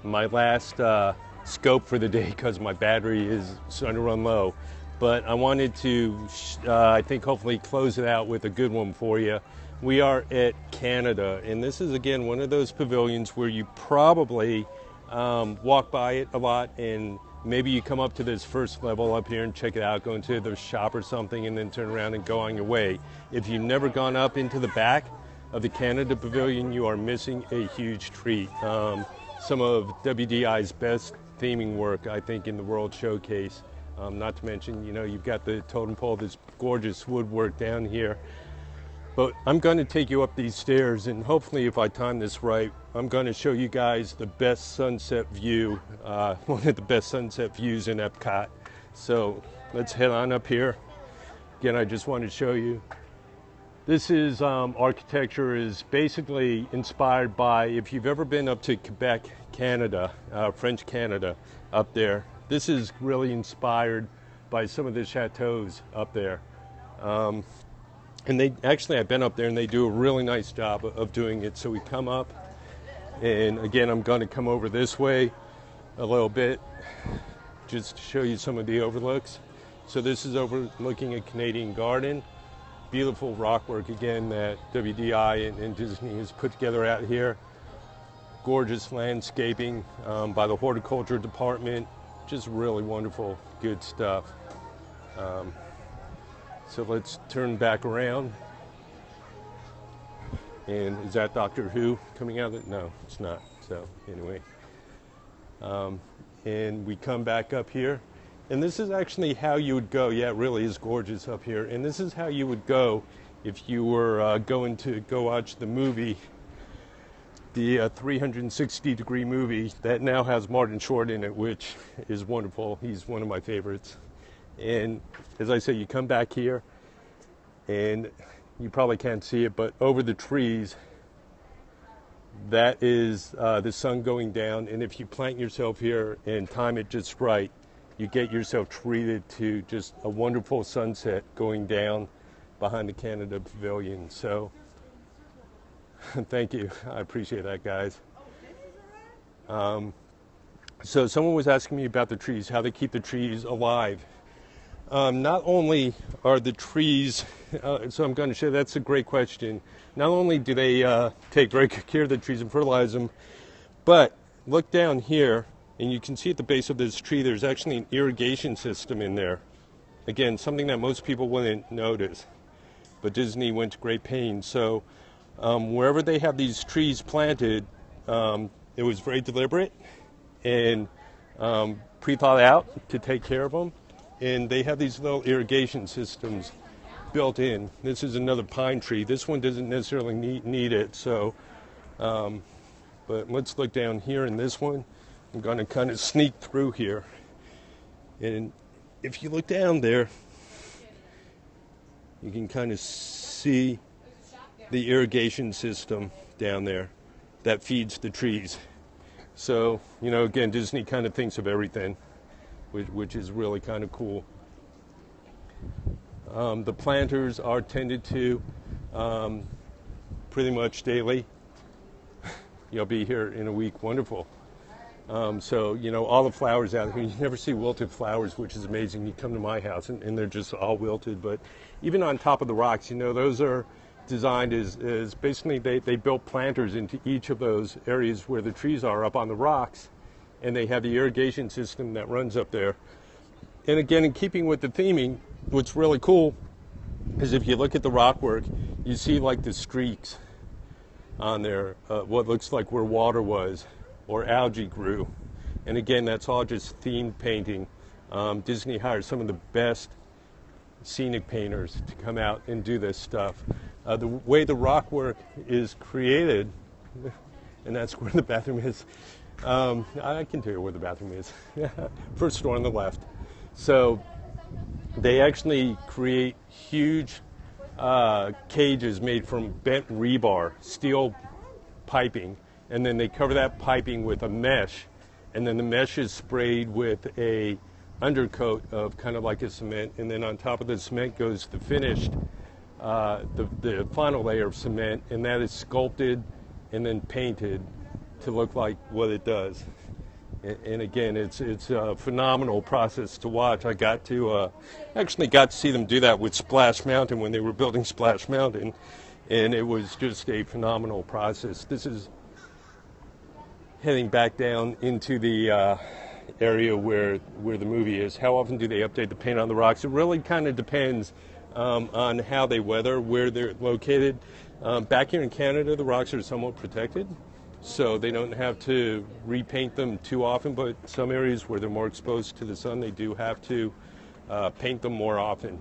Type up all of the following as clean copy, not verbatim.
my last scope for the day because my battery is starting to run low. But I wanted to, I think, hopefully close it out with a good one for you. We are at Canada, and this is, again, one of those pavilions where you probably walk by it a lot, and maybe you come up to this first level up here and check it out, go into the shop or something, and then turn around and go on your way. If you've never gone up into the back of the Canada Pavilion, you are missing a huge treat. Some of WDI's best theming work, I think, in the World Showcase. Not to mention, you know, you've got the totem pole, this gorgeous woodwork down here. But I'm going to take you up these stairs, and hopefully, if I time this right, I'm going to show you guys the best sunset view, one of the best sunset views in EPCOT. So let's head on up here. Again, I just wanted to show you. This is architecture is basically inspired by, if you've ever been up to Quebec, Canada, French Canada up there, this is really inspired by some of the chateaus up there. And they actually, I've been up there and they do a really nice job of doing it. So we come up, and again, I'm going to come over this way a little bit just to show you some of the overlooks. So this is overlooking a Canadian garden. Beautiful rock work again that WDI and Disney has put together out here. Gorgeous landscaping by the horticulture department. Just really wonderful, good stuff. So let's turn back around. And is that Doctor Who coming out of it? No, it's not. So anyway, and we come back up here. And this is actually how you would go. Yeah, it really is gorgeous up here. And this is how you would go if you were going to go watch the movie, the 360-degree movie that now has Martin Short in it, which is wonderful. He's one of my favorites. And as I say, you come back here, and you probably can't see it, but over the trees, that is the sun going down. And if you plant yourself here and time it just right, you get yourself treated to just a wonderful sunset going down behind the Canada Pavilion. So thank you. I appreciate that, guys. So someone was asking me about the trees, how they keep the trees alive. Not only are the trees, so I'm going to show, that's a great question. Not only do they take very good care of the trees and fertilize them, but look down here, and you can see at the base of this tree, there's actually an irrigation system in there. Again, something that most people wouldn't notice, but Disney went to great pains. So wherever they have these trees planted, it was very deliberate and pre-thought out to take care of them. And they have these little irrigation systems built in. This is another pine tree. This one doesn't necessarily need it. So, but let's look down here in this one. I'm going to kind of sneak through here. And if you look down there, you can kind of see the irrigation system down there that feeds the trees. So, you know, again, Disney kind of thinks of everything, which is really kind of cool. The planters are tended to pretty much daily. You'll be here in a week. Wonderful. So, you know, all the flowers out here, you never see wilted flowers, which is amazing. You come to my house and they're just all wilted. But even on top of the rocks, you know, those are designed as basically they built planters into each of those areas where the trees are up on the rocks. And they have the irrigation system that runs up there. And again, in keeping with the theming, what's really cool is if you look at the rock work, you see like the streaks on there, what looks like where water was or algae grew. And again, that's all just themed painting. Disney hires some of the best scenic painters to come out and do this stuff. The way the rock work is created, and that's where the bathroom is. I can tell you where the bathroom is. First door on the left. So they actually create huge cages made from bent rebar, steel piping, and then they cover that piping with a mesh, and then the mesh is sprayed with a undercoat of kind of like a cement, and then on top of the cement goes the finished, the final layer of cement, and that is sculpted and then painted to look like what it does. And again, it's a phenomenal process to watch. I got to actually got to see them do that with Splash Mountain when they were building Splash Mountain, and it was just a phenomenal process. This is heading back down into the area where the movie is. How often do they update the paint on the rocks? It really kind of depends on how they weather, where they're located. Back here in Canada, the rocks are somewhat protected, so they don't have to repaint them too often, but some areas where they're more exposed to the sun, they do have to paint them more often.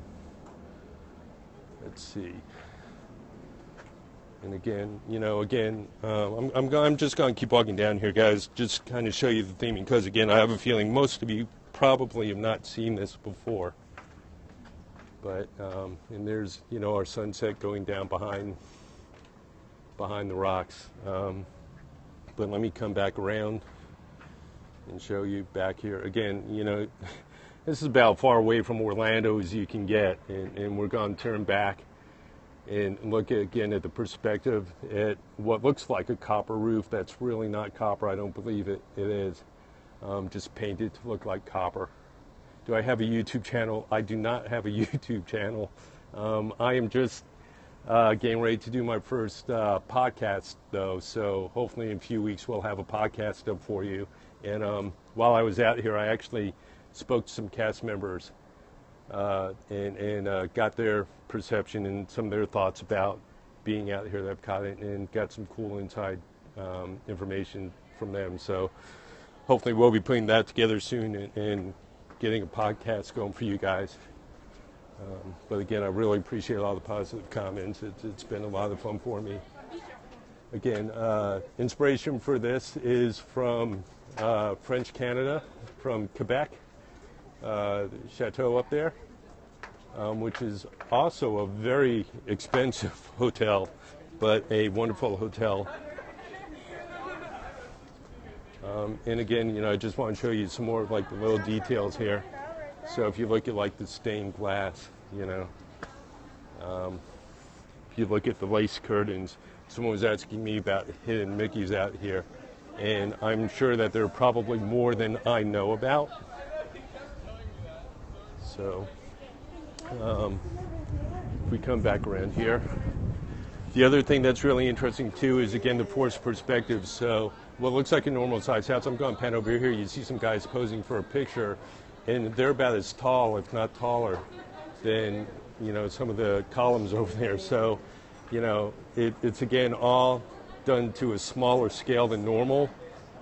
Let's see. And again, I'm just going to keep walking down here, guys, just kind of show you the theming, because again, I have a feeling most of you probably have not seen this before. But, and there's, our sunset going down behind the rocks. But let me come back around and show you back here. Again, this is about far away from Orlando as you can get, and we're going to turn back and look again at the perspective at what looks like a copper roof. That's really not copper. I don't believe it is. Just painted to look like copper. Do I have a YouTube channel? I do not have a YouTube channel. I am just getting ready to do my first podcast, though, so hopefully in a few weeks we'll have a podcast up for you. And while I was out here, I actually spoke to some cast members and got their perception and some of their thoughts about being out here at EPCOT, and got some cool inside information from them. So hopefully we'll be putting that together soon and getting a podcast going for you guys. But again, I really appreciate all the positive comments. It's been a lot of fun for me. Again, inspiration for this is from French Canada, from Quebec, the chateau up there, which is also a very expensive hotel, but a wonderful hotel. And again, I just want to show you some more of like the little details here. So if you look at like the stained glass, if you look at the lace curtains, someone was asking me about hidden Mickeys out here, and I'm sure that there are probably more than I know about. So if we come back around here, the other thing that's really interesting too is again the forced perspective. So what looks like a normal size house, I'm going to pan over here, you see some guys posing for a picture, and they're about as tall, if not taller, than some of the columns over there. So it's again all done to a smaller scale than normal,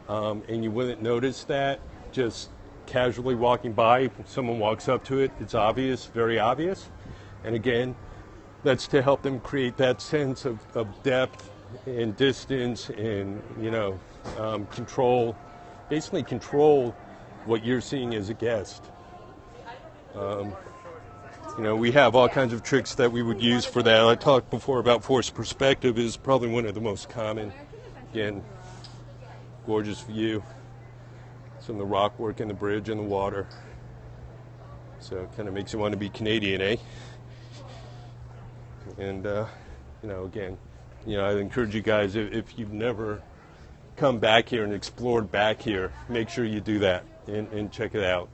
and you wouldn't notice that just casually walking by. If someone walks up to it, it's obvious, very obvious. And again, that's to help them create that sense of depth and distance and basically control what you're seeing as a guest. We have all kinds of tricks that we would use for that. I talked before about forced perspective is probably one of the most common. Again, gorgeous view. Some of the rock work in the bridge and the water. So it kind of makes you want to be Canadian, eh? And, again, I encourage you guys, if you've never come back here and explored back here, make sure you do that and check it out.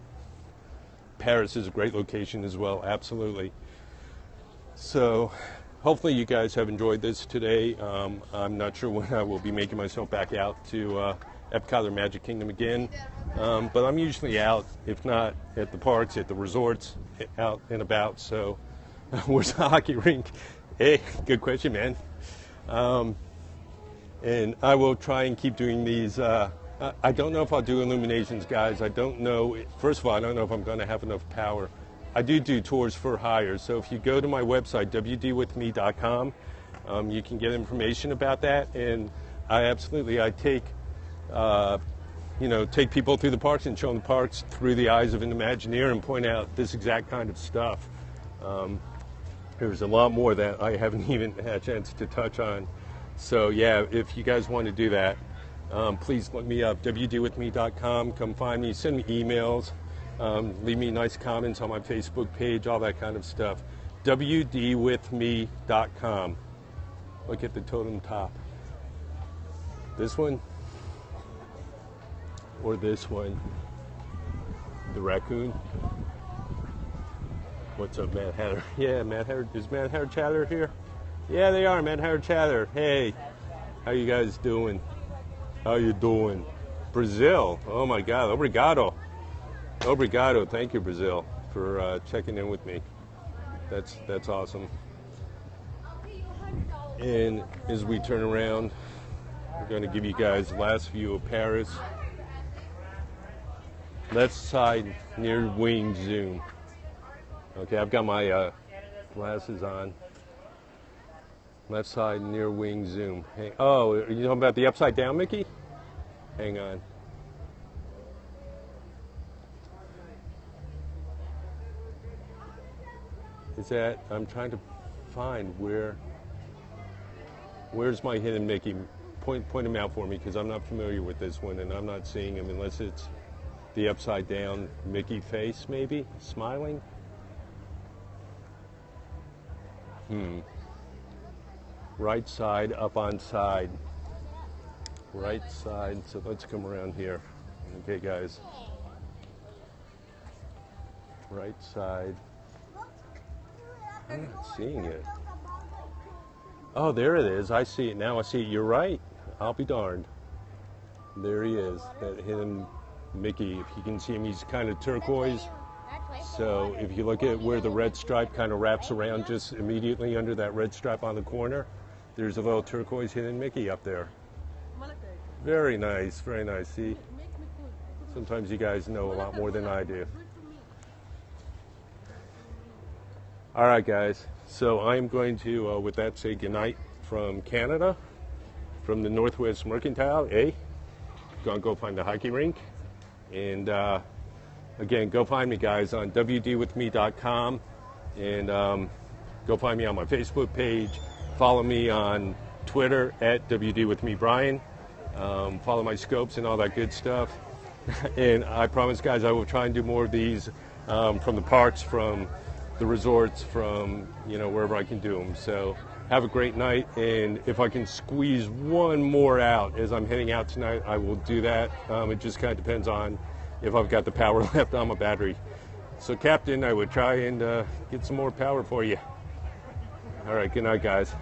Paris is a great location as well, absolutely. So hopefully you guys have enjoyed this today. I'm not sure when I will be making myself back out to EPCOT or Magic Kingdom again, but I'm usually out, if not at the parks, at the resorts, out and about. So where's the hockey rink? Hey, good question, man. And I will try and keep doing these. I don't know if I'll do illuminations, guys. I don't know. First of all, I don't know if I'm going to have enough power. I do tours for hire. So if you go to my website, wdwithme.com, you can get information about that. And I take people through the parks and show them the parks through the eyes of an Imagineer and point out this exact kind of stuff. There's a lot more that I haven't even had a chance to touch on. So yeah, if you guys want to do that, please look me up, wdwithme.com. Come find me, send me emails, leave me nice comments on my Facebook page, all that kind of stuff. wdwithme.com. Look at the totem top. This one, or this one, the raccoon. What's up, Mad Hatter? Yeah, Mad Hatter. Is Mad Hatter Chatter here? Yeah, they are, Mad Hatter Chatter. Hey, how you guys doing? How you doing? Brazil. Oh my God. Obrigado. Obrigado. Thank you, Brazil, for checking in with me. That's awesome. And as we turn around, we're going to give you guys the last view of Paris. Left side near wing zoom. Okay, I've got my glasses on. Left side near wing zoom. Hey, oh, are you talking about the upside down, Mickey? Hang on. Is that, I'm trying to find where's my hidden Mickey? Point him out for me, because I'm not familiar with this one and I'm not seeing him unless it's the upside down Mickey face, maybe, smiling. Right side, up on side. Right side, so let's come around here. Okay, guys. Right side. I'm not seeing it. Oh, there it is. I see it now. I see it. You're right. I'll be darned. There he is. That hidden Mickey. If you can see him, he's kind of turquoise. So if you look at where the red stripe kind of wraps around just immediately under that red stripe on the corner, there's a little turquoise hidden Mickey up there. Very nice. Very nice. See? Sometimes you guys know a lot more than I do. All right, guys. So I'm going to, with that, say goodnight from Canada, from the Northwest Mercantile. Gonna go find the hockey rink. And again, go find me, guys, on wdwithme.com. And go find me on my Facebook page. Follow me on Twitter at wdwithmebrian. Follow my scopes and all that good stuff. And I promise, guys, I will try and do more of these from the parks, from the resorts, from, you know, wherever I can do them. So have a great night, and if I can squeeze one more out as I'm heading out tonight, I will do that. It just kind of depends on if I've got the power left on my battery. So, Captain, I would try and get some more power for you. All right, good night, guys.